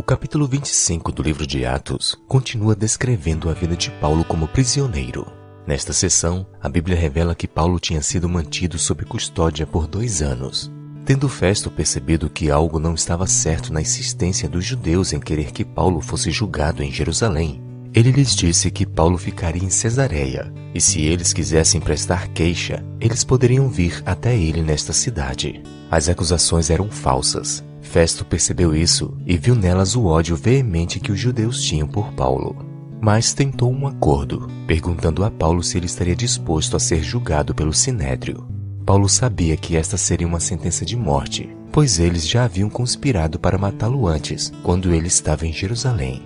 capítulo 25 do livro de Atos continua descrevendo a vida de Paulo como prisioneiro. Nesta seção, a Bíblia revela que Paulo tinha sido mantido sob custódia por 2 anos. Tendo Festo percebido que algo não estava certo na insistência dos judeus em querer que Paulo fosse julgado em Jerusalém, ele lhes disse que Paulo ficaria em Cesareia, e se eles quisessem prestar queixa, eles poderiam vir até ele nesta cidade. As acusações eram falsas. Festo percebeu isso e viu nelas o ódio veemente que os judeus tinham por Paulo. Mas tentou um acordo, perguntando a Paulo se ele estaria disposto a ser julgado pelo Sinédrio. Paulo sabia que esta seria uma sentença de morte, pois eles já haviam conspirado para matá-lo antes, quando ele estava em Jerusalém.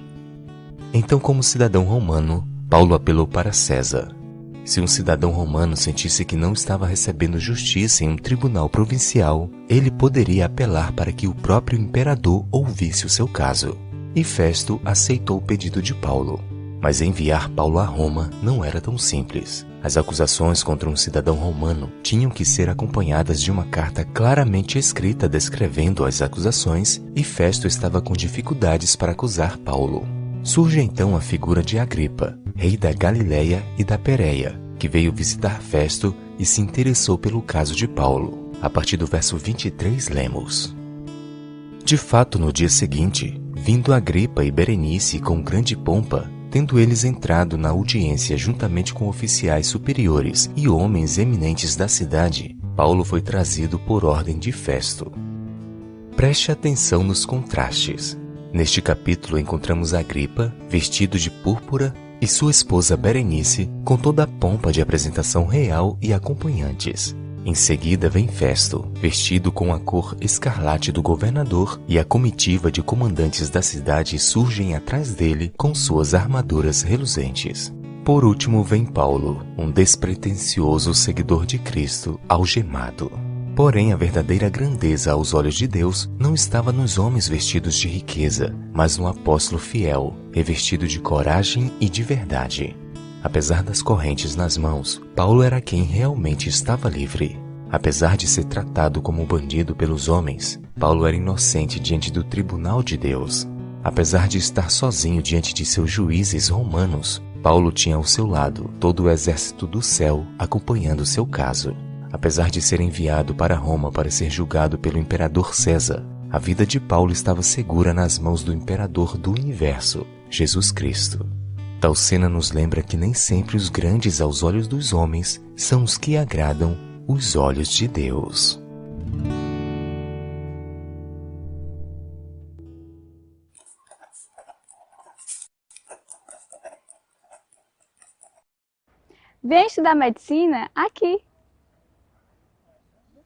Então, como cidadão romano, Paulo apelou para César. Se um cidadão romano sentisse que não estava recebendo justiça em um tribunal provincial, ele poderia apelar para que o próprio imperador ouvisse o seu caso. E Festo aceitou o pedido de Paulo. Mas enviar Paulo a Roma não era tão simples. As acusações contra um cidadão romano tinham que ser acompanhadas de uma carta claramente escrita descrevendo as acusações, e Festo estava com dificuldades para acusar Paulo. Surge então a figura de Agripa, rei da Galileia e da Pérea, que veio visitar Festo e se interessou pelo caso de Paulo. A partir do verso 23 lemos: De fato, no dia seguinte, vindo Agripa e Berenice com grande pompa, tendo eles entrado na audiência juntamente com oficiais superiores e homens eminentes da cidade, Paulo foi trazido por ordem de Festo. Preste atenção nos contrastes. Neste capítulo encontramos Agripa, vestido de púrpura, e sua esposa Berenice, com toda a pompa de apresentação real e acompanhantes. Em seguida vem Festo, vestido com a cor escarlate do governador, e a comitiva de comandantes da cidade surgem atrás dele com suas armaduras reluzentes. Por último vem Paulo, um despretensioso seguidor de Cristo, algemado. Porém, a verdadeira grandeza aos olhos de Deus não estava nos homens vestidos de riqueza, mas no apóstolo fiel, revestido de coragem e de verdade. Apesar das correntes nas mãos, Paulo era quem realmente estava livre. Apesar de ser tratado como bandido pelos homens, Paulo era inocente diante do tribunal de Deus. Apesar de estar sozinho diante de seus juízes romanos, Paulo tinha ao seu lado todo o exército do céu acompanhando seu caso. Apesar de ser enviado para Roma para ser julgado pelo imperador César, a vida de Paulo estava segura nas mãos do imperador do universo, Jesus Cristo. Tal cena nos lembra que nem sempre os grandes aos olhos dos homens são os que agradam os olhos de Deus. Vem estudar medicina aqui.